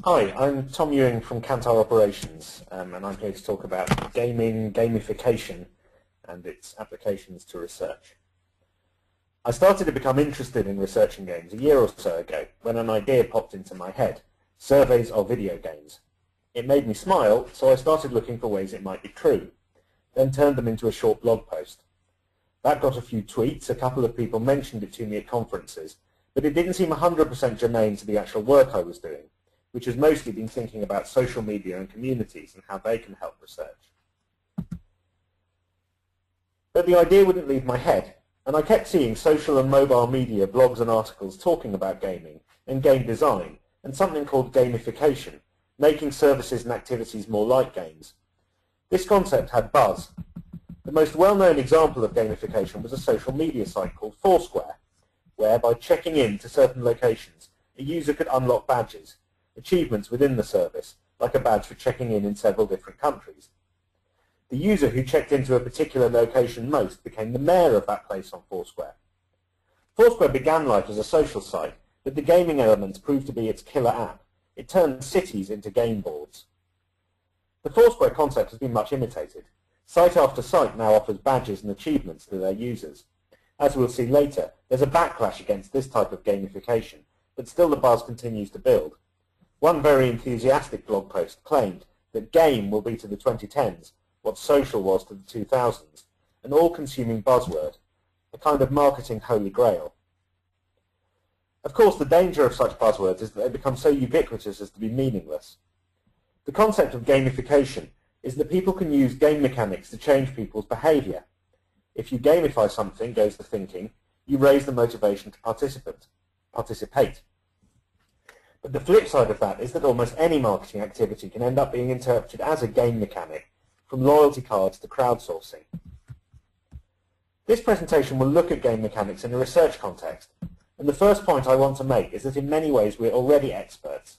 Hi, I'm Tom Ewing from Kantar Operations, and I'm here to talk about gaming, gamification, and its applications to research. I started to become interested in researching games a year or so ago when an idea popped into my head: surveys of video games. It made me smile, so I started looking for ways it might be true, then turned them into a short blog post. That got a few tweets, a couple of people mentioned it to me at conferences, but it didn't seem 100% germane to the actual work I was doing, which has mostly been thinking about social media and communities and how they can help research. But the idea wouldn't leave my head, and I kept seeing social and mobile media blogs and articles talking about gaming and game design and something called gamification, making services and activities more like games. This concept had buzz. The most well-known example of gamification was a social media site called Foursquare, where by checking in to certain locations, a user could unlock badges, achievements within the service, like a badge for checking in several different countries. The user who checked into a particular location most became the mayor of that place on Foursquare. Foursquare began life as a social site, but the gaming elements proved to be its killer app. It turned cities into game boards. The Foursquare concept has been much imitated. Site after site now offers badges and achievements to their users. As we'll see later, there's a backlash against this type of gamification, but still the buzz continues to build. One very enthusiastic blog post claimed that game will be to the 2010s what social was to the 2000s, an all-consuming buzzword, a kind of marketing holy grail. Of course, the danger of such buzzwords is that they become so ubiquitous as to be meaningless. The concept of gamification is that people can use game mechanics to change people's behavior. If you gamify something, goes the thinking, you raise the motivation to participate. But the flip side of that is that almost any marketing activity can end up being interpreted as a game mechanic, from loyalty cards to crowdsourcing. This presentation will look at game mechanics in a research context, and the first point I want to make is that in many ways we're already experts.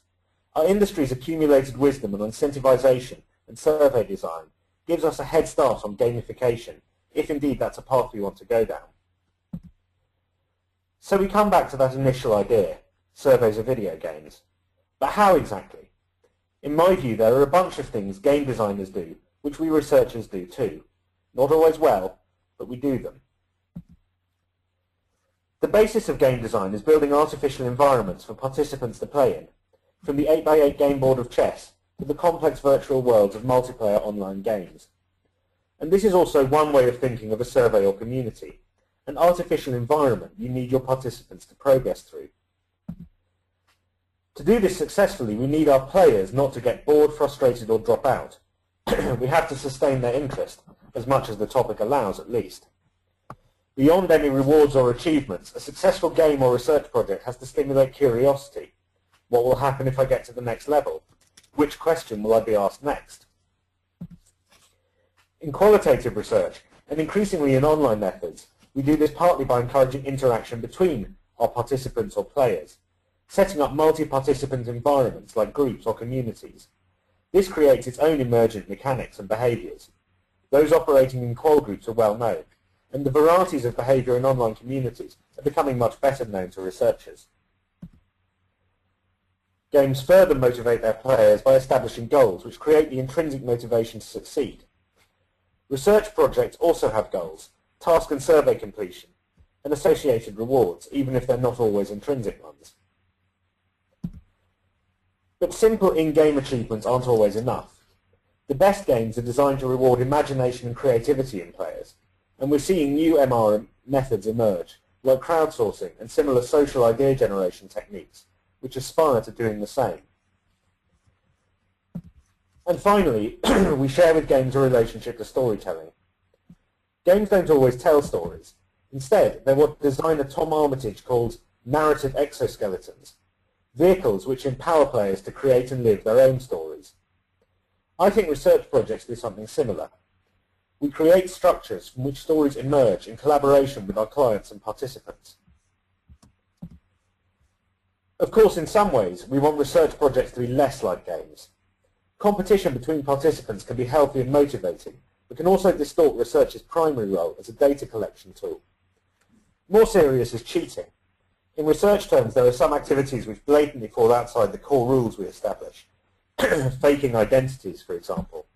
Our industry's accumulated wisdom on incentivization and survey design gives us a head start on gamification, if indeed that's a path we want to go down. So we come back to that initial idea: surveys of video games. But how exactly? In my view, there are a bunch of things game designers do, which we researchers do too. Not always well, but we do them. The basis of game design is building artificial environments for participants to play in, from the 8x8 game board of chess to the complex virtual worlds of multiplayer online games. And this is also one way of thinking of a survey or community, an artificial environment you need your participants to progress through. To do this successfully, we need our players not to get bored, frustrated, or drop out. We have to sustain their interest, as much as the topic allows at least. Beyond any rewards or achievements, a successful game or research project has to stimulate curiosity. What will happen if I get to the next level? Which question will I be asked next? In qualitative research, and increasingly in online methods, we do this partly by encouraging interaction between our participants or players, setting up multi-participant environments like groups or communities. This creates its own emergent mechanics and behaviours. Those operating in qual groups are well known, and the varieties of behaviour in online communities are becoming much better known to researchers. Games further motivate their players by establishing goals which create the intrinsic motivation to succeed. Research projects also have goals, task and survey completion, and associated rewards, even if they're not always intrinsic ones. But simple in-game achievements aren't always enough. The best games are designed to reward imagination and creativity in players, and we're seeing new MR methods emerge, like crowdsourcing and similar social idea generation techniques, which aspire to doing the same. And finally, we share with games a relationship to storytelling. Games don't always tell stories. Instead, they're what designer Tom Armitage calls narrative exoskeletons, vehicles which empower players to create and live their own stories. I think research projects do something similar. We create structures from which stories emerge in collaboration with our clients and participants. Of course, in some ways, we want research projects to be less like games. Competition between participants can be healthy and motivating, but can also distort research's primary role as a data collection tool. More serious is cheating. In research terms, there are some activities which blatantly fall outside the core rules we establish, faking identities, for example.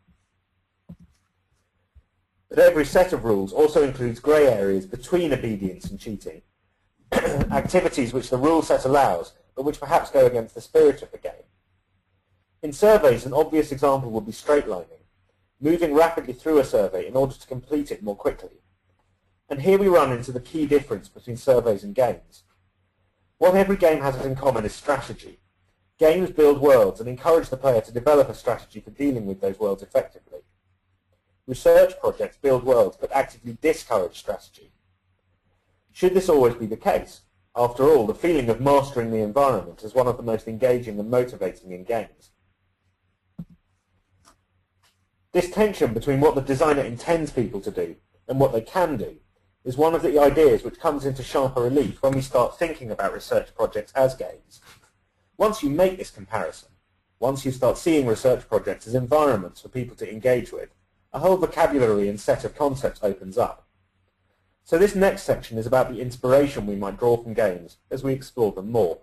But every set of rules also includes grey areas between obedience and cheating, activities which the rule set allows, but which perhaps go against the spirit of the game. In surveys, an obvious example would be straightlining, moving rapidly through a survey in order to complete it more quickly. And here we run into the key difference between surveys and games. What every game has in common is strategy. Games build worlds and encourage the player to develop a strategy for dealing with those worlds effectively. Research projects build worlds but actively discourage strategy. Should this always be the case? After all, the feeling of mastering the environment is one of the most engaging and motivating in games. This tension between what the designer intends people to do and what they can do is one of the ideas which comes into sharper relief when we start thinking about research projects as games. Once you make this comparison, once you start seeing research projects as environments for people to engage with, a whole vocabulary and set of concepts opens up. So this next section is about the inspiration we might draw from games as we explore them more.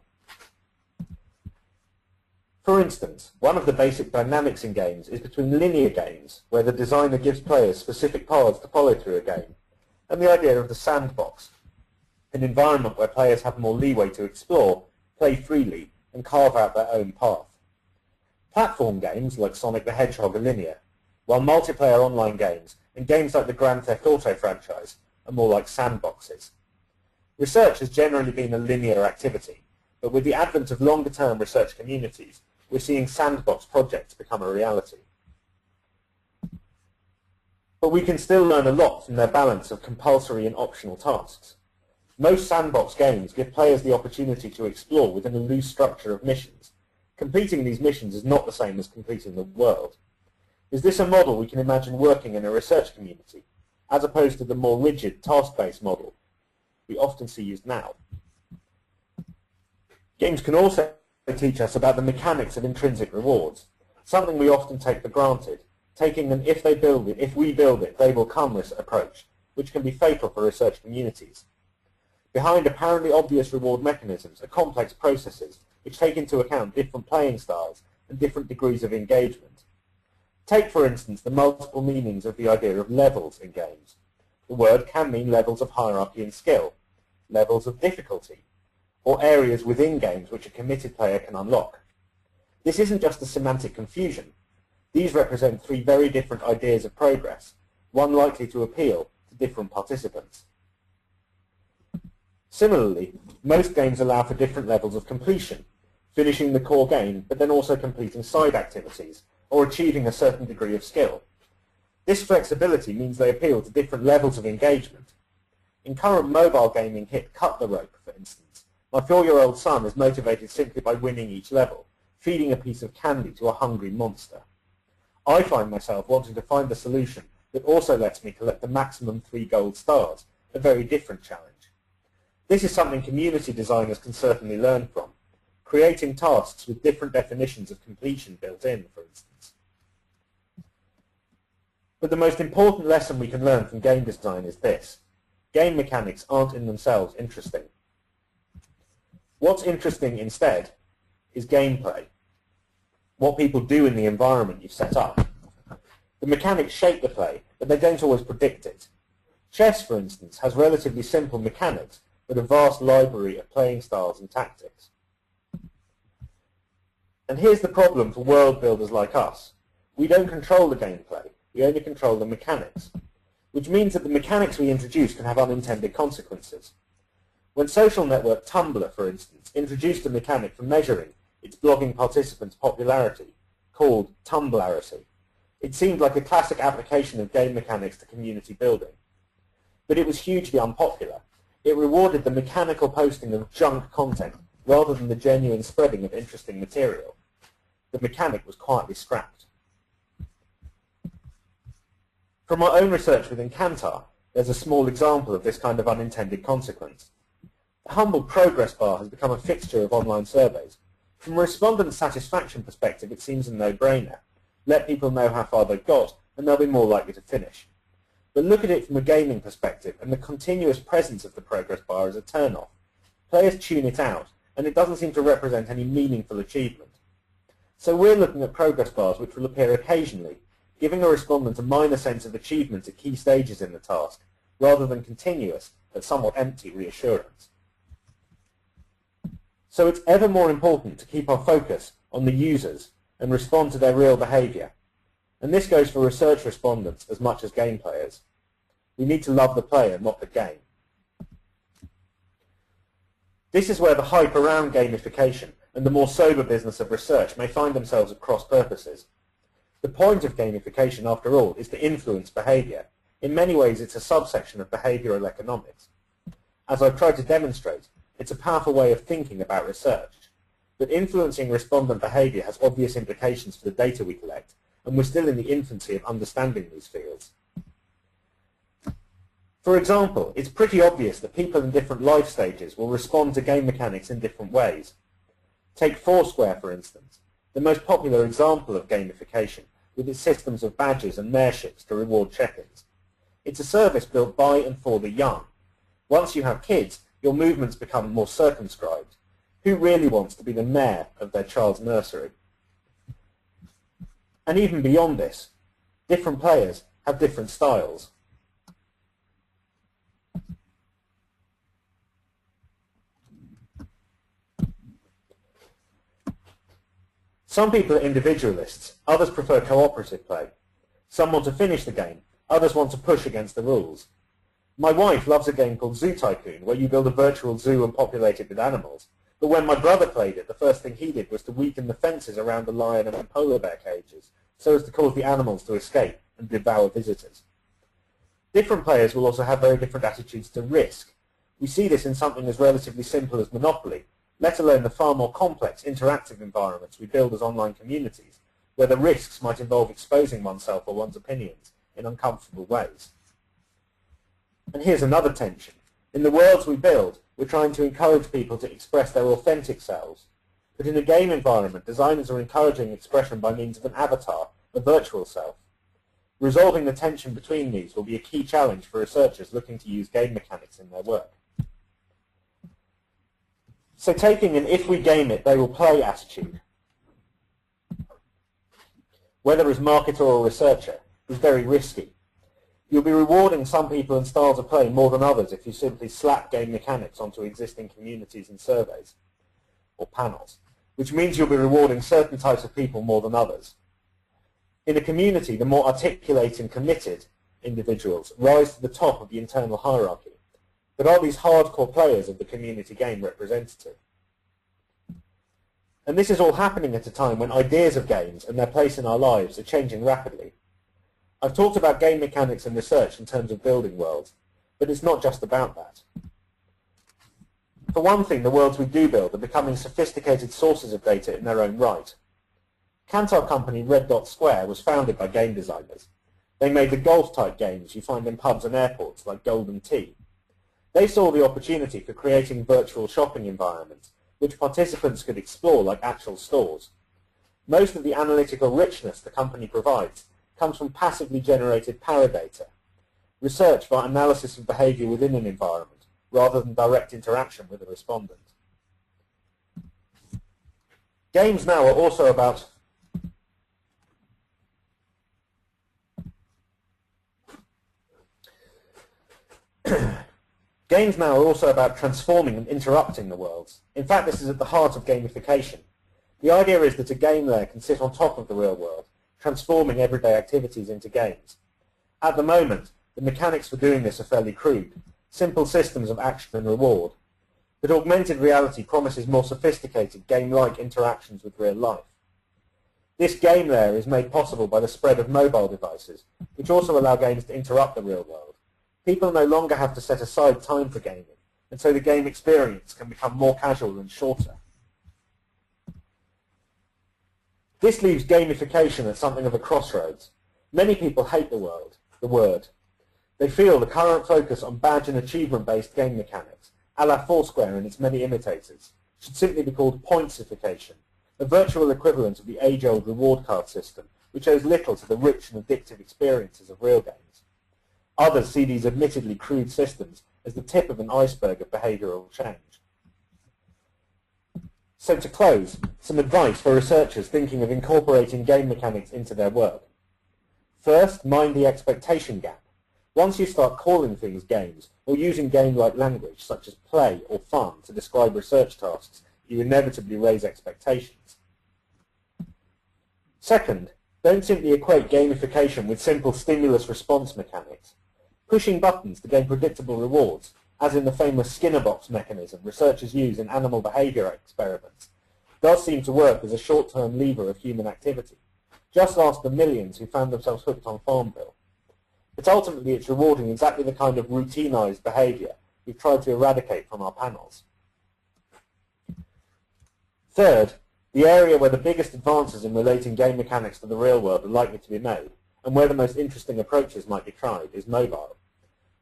For instance, one of the basic dynamics in games is between linear games, where the designer gives players specific paths to follow through a game, and the idea of the sandbox, an environment where players have more leeway to explore, play freely, and carve out their own path. Platform games like Sonic the Hedgehog are linear, while multiplayer online games and games like the Grand Theft Auto franchise are more like sandboxes. Research has generally been a linear activity, but with the advent of longer-term research communities, we're seeing sandbox projects become a reality. But we can still learn a lot from their balance of compulsory and optional tasks. Most sandbox games give players the opportunity to explore within a loose structure of missions. Completing these missions is not the same as completing the world. Is this a model we can imagine working in a research community, as opposed to the more rigid task-based model we often see used now? Games can also teach us about the mechanics of intrinsic rewards, something we often take for granted, taking an if we build it, they will come approach, which can be fatal for research communities. Behind apparently obvious reward mechanisms are complex processes which take into account different playing styles and different degrees of engagement. Take, for instance, the multiple meanings of the idea of levels in games. The word can mean levels of hierarchy and skill, levels of difficulty, or areas within games which a committed player can unlock. This isn't just a semantic confusion. These represent three very different ideas of progress, one likely to appeal to different participants. Similarly, most games allow for different levels of completion, finishing the core game, but then also completing side activities, or achieving a certain degree of skill. This flexibility means they appeal to different levels of engagement. In current mobile gaming hit Cut the Rope, for instance, my 4-year-old son is motivated simply by winning each level, feeding a piece of candy to a hungry monster. I find myself wanting to find a solution that also lets me collect the maximum 3 gold stars, a very different challenge. This is something community designers can certainly learn from, creating tasks with different definitions of completion built in, for instance. But the most important lesson we can learn from game design is this: game mechanics aren't in themselves interesting. What's interesting instead is gameplay, what people do in the environment you've set up. The mechanics shape the play, but they don't always predict it. Chess, for instance, has relatively simple mechanics, but a vast library of playing styles and tactics. And here's the problem for world builders like us. We don't control the gameplay, we only control the mechanics, which means that the mechanics we introduce can have unintended consequences. When social network Tumblr, for instance, introduced a mechanic for measuring its blogging participants' popularity, called Tumblarity, it seemed like a classic application of game mechanics to community building. But it was hugely unpopular. It rewarded the mechanical posting of junk content rather than the genuine spreading of interesting material. The mechanic was quietly scrapped. From our own research within Kantar, there's a small example of this kind of unintended consequence. The humble progress bar has become a fixture of online surveys. From a respondent satisfaction perspective, it seems a no-brainer. Let people know how far they've got, and they'll be more likely to finish. But look at it from a gaming perspective, and the continuous presence of the progress bar is a turn-off. players tune it out, and it doesn't seem to represent any meaningful achievement. So we're looking at progress bars which will appear occasionally, giving a respondent a minor sense of achievement at key stages in the task, rather than continuous but somewhat empty reassurance. So it's ever more important to keep our focus on the users and respond to their real behaviour. And this goes for research respondents as much as game players. We need to love the player, not the game. This is where the hype around gamification and the more sober business of research may find themselves at cross purposes. The point of gamification, after all, is to influence behaviour. In many ways, it's a subsection of behavioural economics. As I've tried to demonstrate, it's a powerful way of thinking about research. But influencing respondent behaviour has obvious implications for the data we collect, and we're still in the infancy of understanding these fields. For example, it's pretty obvious that people in different life stages will respond to game mechanics in different ways. Take Foursquare, for instance, the most popular example of gamification, with its systems of badges and mayorships to reward check-ins. It's a service built by and for the young. Once you have kids, your movements become more circumscribed. Who really wants to be the mayor of their child's nursery? And even beyond this, different players have different styles. Some people are individualists, others prefer cooperative play. Some want to finish the game, others want to push against the rules. My wife loves a game called Zoo Tycoon, where you build a virtual zoo and populate it with animals. But when my brother played it, the first thing he did was to weaken the fences around the lion and polar bear cages, so as to cause the animals to escape and devour visitors. Different players will also have very different attitudes to risk. We see this in something as relatively simple as Monopoly, let alone the far more complex interactive environments we build as online communities, where the risks might involve exposing oneself or one's opinions in uncomfortable ways. And here's another tension. In the worlds we build, we're trying to encourage people to express their authentic selves. But in a game environment, designers are encouraging expression by means of an avatar, a virtual self. Resolving the tension between these will be a key challenge for researchers looking to use game mechanics in their work. So taking an if we game it, they will play attitude, whether as marketer or researcher, is very risky. You'll be rewarding some people and styles of play more than others if you simply slap game mechanics onto existing communities and surveys, or panels, which means you'll be rewarding certain types of people more than others. In a community, the more articulate and committed individuals rise to the top of the internal hierarchy. But are these hardcore players of the community game representative? And this is all happening at a time when ideas of games and their place in our lives are changing rapidly. I've talked about game mechanics and research in terms of building worlds, but it's not just about that. For one thing, the worlds we do build are becoming sophisticated sources of data in their own right. Kantar company Red Dot Square was founded by game designers. They made the golf-type games you find in pubs and airports like Golden Tee. They saw the opportunity for creating virtual shopping environments, which participants could explore like actual stores. Most of the analytical richness the company provides comes from passively generated paradata, research for analysis of behavior within an environment, rather than direct interaction with a respondent. Games now are also about Games now are also about transforming and interrupting the worlds. In fact, this is at the heart of gamification. The idea is that a game layer can sit on top of the real world, transforming everyday activities into games. At the moment, the mechanics for doing this are fairly crude, simple systems of action and reward. But augmented reality promises more sophisticated game-like interactions with real life. This game layer is made possible by the spread of mobile devices, which also allow games to interrupt the real world. People no longer have to set aside time for gaming, and so the game experience can become more casual and shorter. This leaves gamification at something of a crossroads. Many people hate the word. They feel the current focus on badge and achievement-based game mechanics, a la Foursquare and its many imitators, should simply be called pointsification, a virtual equivalent of the age-old reward card system, which owes little to the rich and addictive experiences of real games. Others see these admittedly crude systems as the tip of an iceberg of behavioral change. So to close, some advice for researchers thinking of incorporating game mechanics into their work. First, mind the expectation gap. Once you start calling things games, or using game-like language such as play or fun to describe research tasks, you inevitably raise expectations. Second, don't simply equate gamification with simple stimulus-response mechanics. Pushing buttons to gain predictable rewards, as in the famous Skinner box mechanism researchers use in animal behavior experiments, does seem to work as a short-term lever of human activity. Just ask the millions who found themselves hooked on Farmville. But ultimately it's rewarding exactly the kind of routinized behavior we've tried to eradicate from our panels. Third, the area where the biggest advances in relating game mechanics to the real world are likely to be made, and where the most interesting approaches might be tried, is mobile.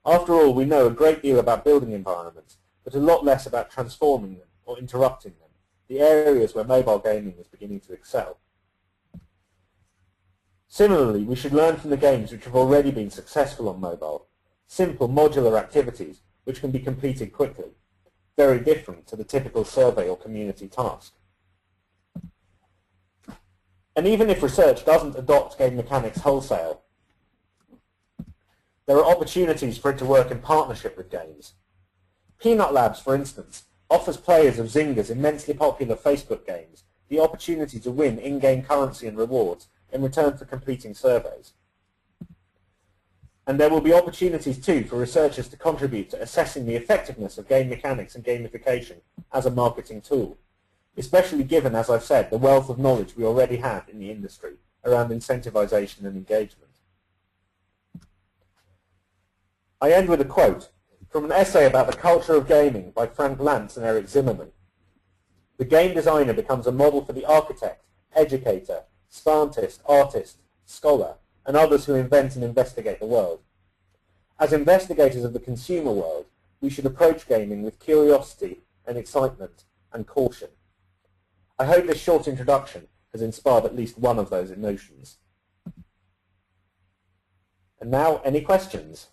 After all, we know a great deal about building environments, but a lot less about transforming them or interrupting them, the areas where mobile gaming is beginning to excel. Similarly, we should learn from the games which have already been successful on mobile, simple modular activities which can be completed quickly, very different to the typical survey or community task. And even if research doesn't adopt game mechanics wholesale, there are opportunities for it to work in partnership with games. Peanut Labs, for instance, offers players of Zynga's immensely popular Facebook games the opportunity to win in-game currency and rewards in return for completing surveys. And there will be opportunities too for researchers to contribute to assessing the effectiveness of game mechanics and gamification as a marketing tool, especially given, as I've said, the wealth of knowledge we already have in the industry around incentivization and engagement. I end with a quote from an essay about the culture of gaming by Lantz and Eric Zimmerman. The game designer becomes a model for the architect, educator, scientist, artist, scholar, and others who invent and investigate the world. As investigators of the consumer world, we should approach gaming with curiosity and excitement and caution. I hope this short introduction has inspired at least one of those emotions. And now, any questions?